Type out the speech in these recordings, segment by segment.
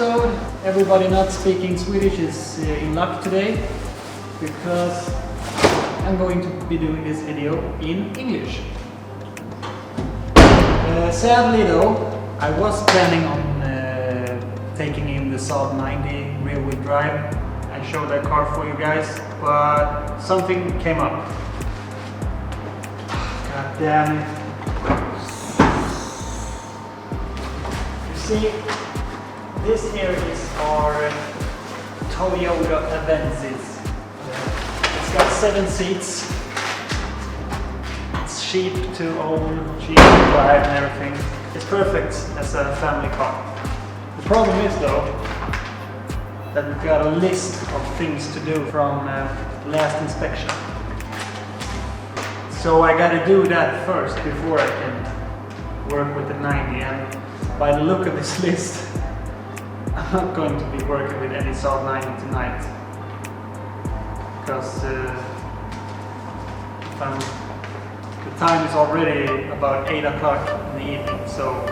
episode. Everybody not speaking Swedish is in luck today because I'm going to be doing this video in English. Sadly though, I was planning on taking in the Saab 90 rear wheel drive and show that car for you guys, but something came up. God damn it. You see, this here is our Toyota Avensis. It's got 7 seats. It's cheap to own, cheap to drive and everything. It's perfect as a family car. The problem is though, that we've got a list of things to do from last inspection. So I gotta do that first before I can work with the 90, and by the look of this list, I'm not going to be working with any Saab 90 tonight. Because the time is already about 8 o'clock in the evening, so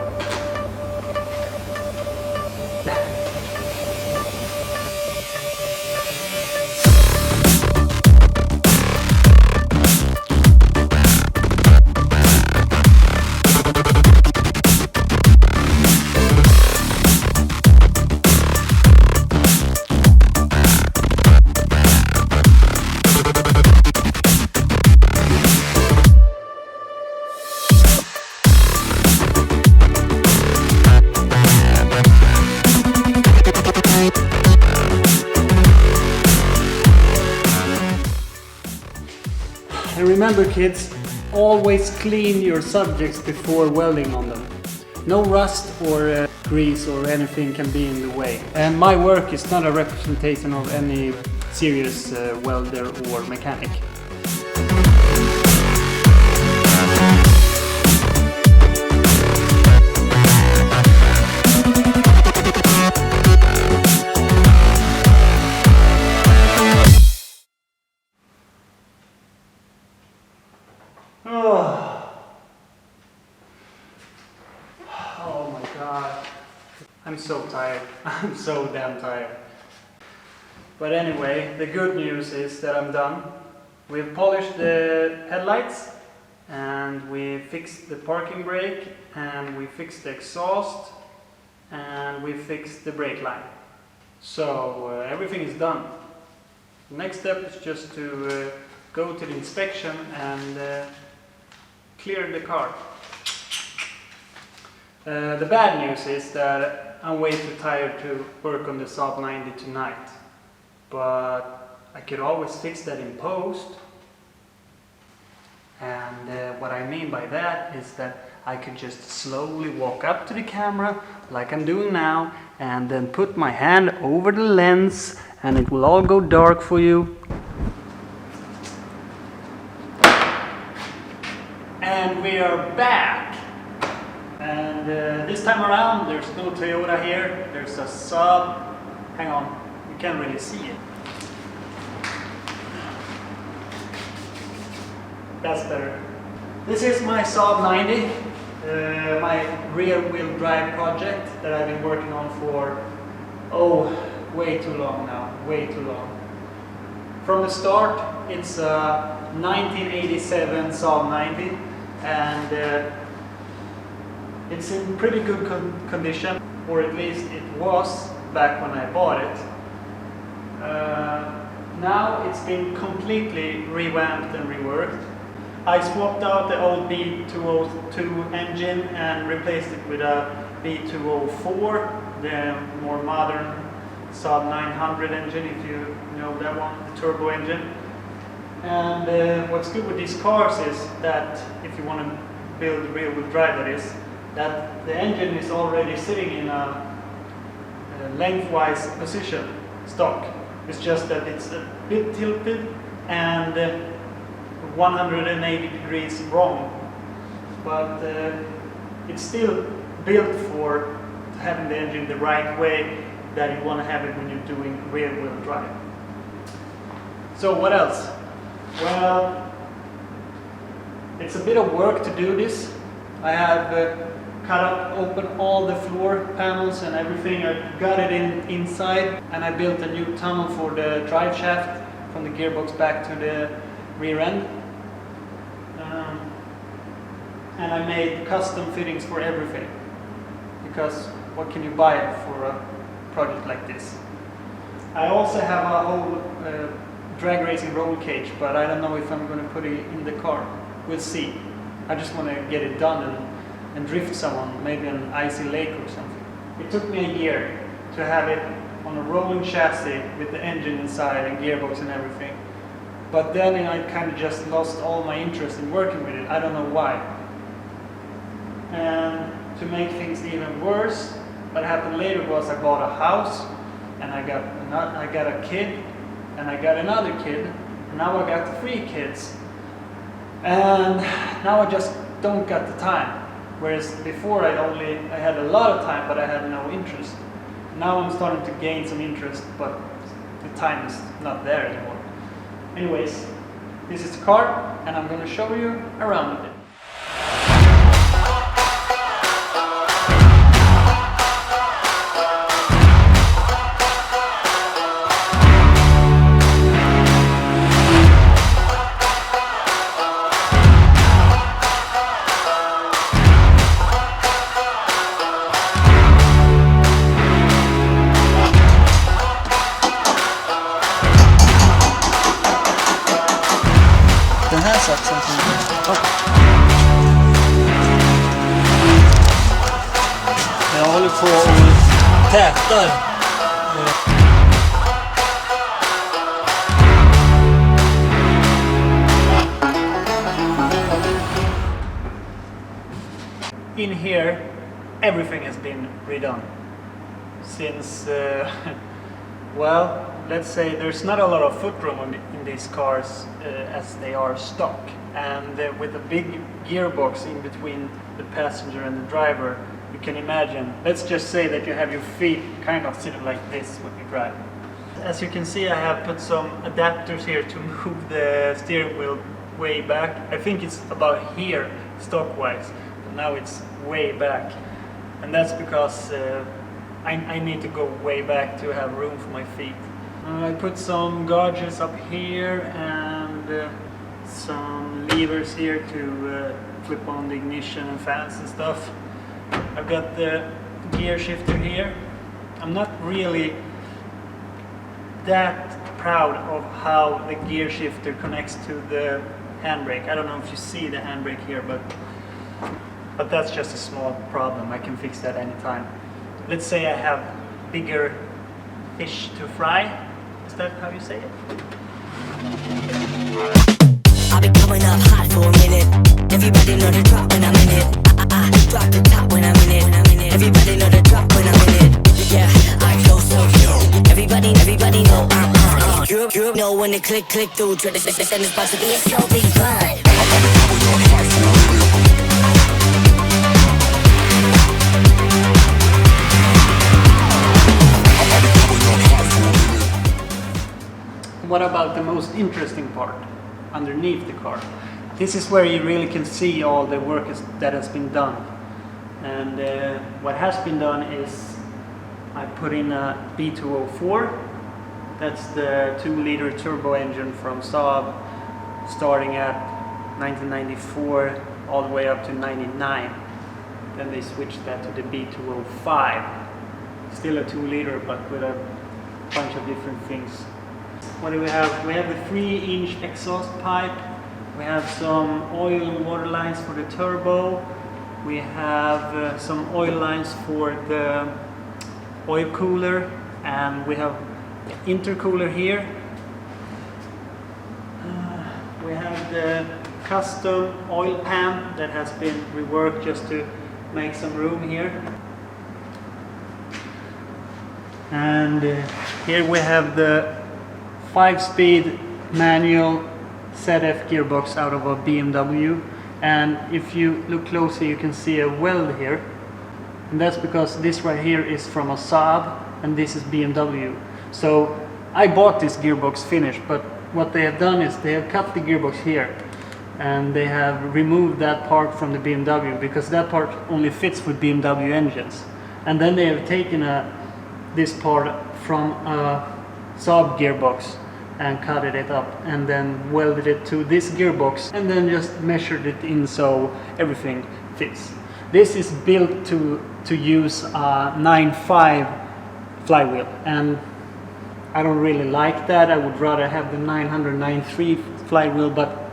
and remember kids, always clean your subjects before welding on them. No rust or grease or anything can be in the way. And my work is not a representation of any serious welder or mechanic. Oh my god, I'm so tired. I'm so damn tired. But anyway, the good news is that I'm done. We've polished the headlights and we fixed the parking brake and we fixed the exhaust and we fixed the brake line. So everything is done. The next step is just to go to the inspection and clear the car. The bad news is that I'm way too tired to work on the Saab 90 tonight, but I could always fix that in post. And what I mean by that is that I could just slowly walk up to the camera like I'm doing now and then put my hand over the lens and it will all go dark for you. And we are back! And this time around there's no Toyota here, there's a Saab. Hang on, you can't really see it. That's better. This is my Saab 90, my rear wheel drive project that I've been working on for, way too long now, way too long. From the start, it's a 1987 Saab 90 and it's in pretty good condition, or at least it was back when I bought it. Now it's been completely revamped and reworked. I swapped out the old B202 engine and replaced it with a B204, the more modern Saab 900 engine, if you know that one, the turbo engine. And what's good with these cars is that if you want to build rear wheel drive, that is, that the engine is already sitting in a lengthwise position, stock. It's just that it's a bit tilted and 180 degrees wrong. But it's still built for having the engine the right way that you want to have it when you're doing rear wheel drive. So what else? Well, it's a bit of work to do this. I have cut up, open all the floor panels and everything. I got it inside, and I built a new tunnel for the drive shaft from the gearbox back to the rear end. And I made custom fittings for everything, because what can you buy for a project like this? I also have a whole drag racing roll cage, but I don't know if I'm going to put it in the car. We'll see. I just want to get it done and drift someone, maybe an icy lake or something. It took me a year to have it on a rolling chassis with the engine inside and gearbox and everything. But then I kind of just lost all my interest in working with it. I don't know why. And to make things even worse, what happened later was I bought a house, and I got a kid, and I got another kid, and now I got 3 kids. And now I just don't got the time. Whereas before I had a lot of time, but I had no interest. Now I'm starting to gain some interest, but the time is not there anymore. Anyways, this is the car, and I'm going to show you around with it. Den här satsen som jag håller på och tätar. In here, everything has been redone since well, let's say there's not a lot of footroom in these cars as they are stock, and with a big gearbox in between the passenger and the driver, you can imagine, let's just say that you have your feet kind of sitting like this when you drive. As you can see, I have put some adapters here to move the steering wheel way back. I think it's about here stock wise, but now it's way back, and that's because I need to go way back to have room for my feet. I put some gauges up here and some levers here to flip on the ignition and fans and stuff. I've got the gear shifter here. I'm not really that proud of how the gear shifter connects to the handbrake. I don't know if you see the handbrake here, but that's just a small problem. I can fix that anytime. Let's say I have bigger fish to fry. Is that how you say it? I've been coming up hot for a minute. Everybody know the drop when I'm in it. I drop the top when I'm in it. Everybody know the drop when I'm in it. Yeah, I go so yo. Everybody know I'm you know when the click through. Try to send this box to be a so big fun. What about the most interesting part underneath the car? This is where you really can see all the work that has been done. And what has been done is I put in a B204. That's the 2-liter turbo engine from Saab, starting at 1994 all the way up to 99. Then they switched that to the B205. Still a 2-liter, but with a bunch of different things. What do we have? We have the 3-inch exhaust pipe. We have some oil and water lines for the turbo. We have some oil lines for the oil cooler, and we have intercooler here. We have the custom oil pan that has been reworked just to make some room here. And here we have the 5-speed manual ZF gearbox out of a BMW, and if you look closer you can see a weld here, and that's because this right here is from a Saab and this is BMW. So I bought this gearbox finished, but what they have done is they have cut the gearbox here and they have removed that part from the BMW because that part only fits with BMW engines. And then they have taken this part from a Saab gearbox and cut it up and then welded it to this gearbox and then just measured it in so everything fits. This is built to use a 9.5 flywheel, and I don't really like that. I would rather have the 903 flywheel, but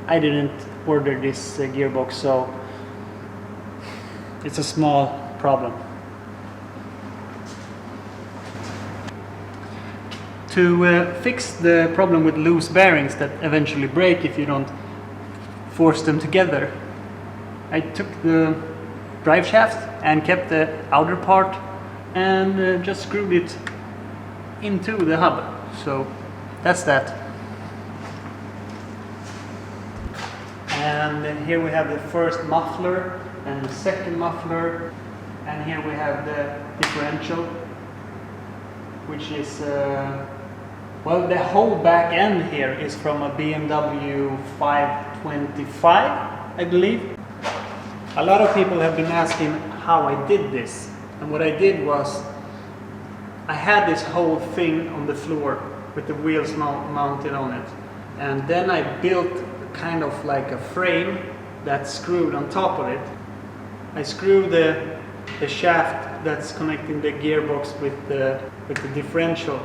I didn't order this gearbox, so it's a small problem. To fix the problem with loose bearings that eventually break if you don't force them together, I took the drive shaft and kept the outer part and just screwed it into the hub. So that's that. And then here we have the first muffler and the second muffler, and here we have the differential, which is well, the whole back end here is from a BMW 525, I believe. A lot of people have been asking how I did this, and what I did was I had this whole thing on the floor with the wheels mounted on it, and then I built kind of like a frame that's screwed on top of it. I screw the shaft that's connecting the gearbox with the differential.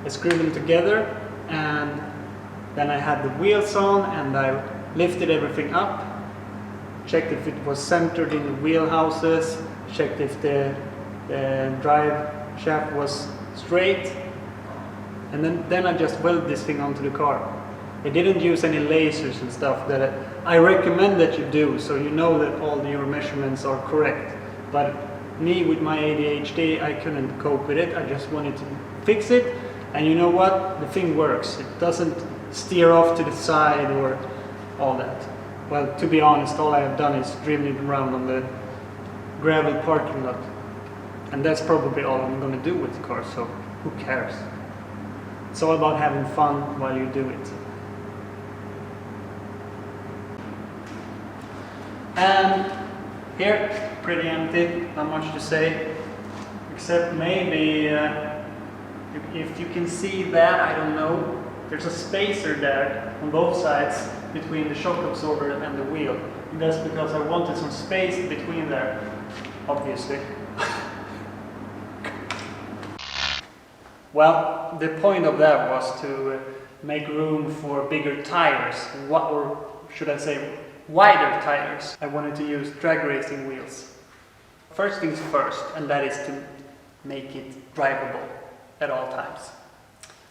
I screwed them together, and then I had the wheels on, and I lifted everything up, checked if it was centered in the wheel houses, checked if the drive shaft was straight, and then I just welded this thing onto the car. I didn't use any lasers and stuff that I recommend that you do, so you know that all your measurements are correct. But me, with my ADHD, I couldn't cope with it. I just wanted to fix it, and you know what? The thing works. It doesn't steer off to the side or all that. Well, to be honest, all I have done is driven it around on the gravel parking lot, and that's probably all I'm going to do with the car, so who cares? It's all about having fun while you do it. And here, pretty empty, not much to say, except maybe if you can see that, I don't know, there's a spacer there on both sides between the shock absorber and the wheel. And that's because I wanted some space between there, obviously. Well, the point of that was to make room for bigger tires, or should I say wider tires. I wanted to use drag racing wheels. First things first, and that is to make it drivable at all times.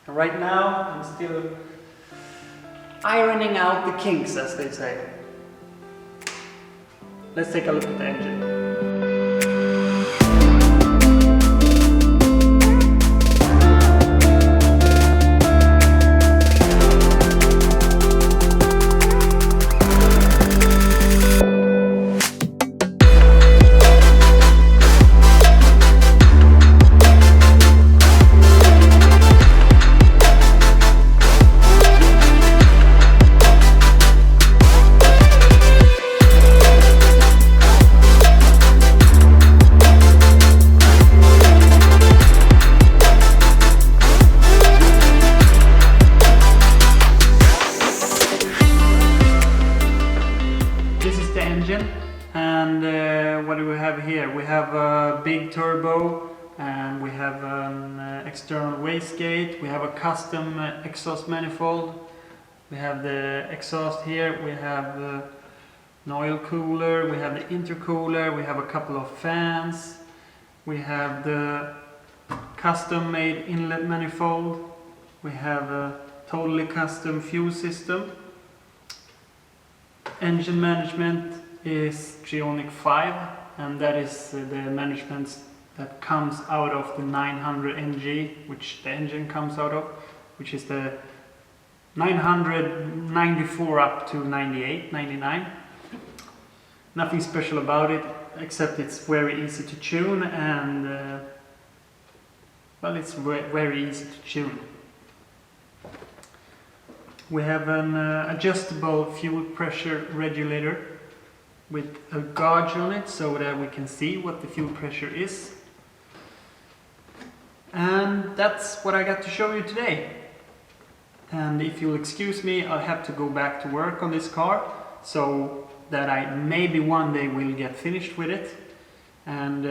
And right now I'm still ironing out the kinks, as they say. Let's take a look at the engine. And what do we have here? We have a big turbo, and we have an external wastegate, we have a custom exhaust manifold, we have the exhaust here, we have an oil cooler, we have the intercooler, we have a couple of fans, we have the custom made inlet manifold, we have a totally custom fuel system. Engine management is Trionic 5, and that is the management that comes out of the 900 NG, which the engine comes out of, which is the 994 up to 98, 99. Nothing special about it, except it's very easy to tune, and well, it's very easy to tune. We have an adjustable fuel pressure regulator with a gauge on it so that we can see what the fuel pressure is. And that's what I got to show you today. And if you'll excuse me, I'll have to go back to work on this car so that I maybe one day will get finished with it. And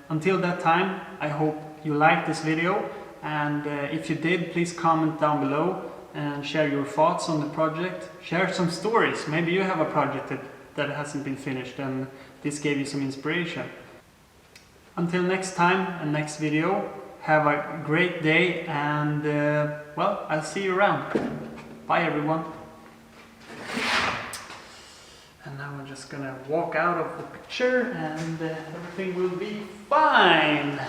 until that time, I hope you liked this video. And if you did, please comment down below and share your thoughts on the project. Share some stories. Maybe you have a project that hasn't been finished and this gave you some inspiration. Until next time and next video, have a great day and well, I'll see you around. Bye everyone. And now I'm just gonna walk out of the picture and everything will be fine.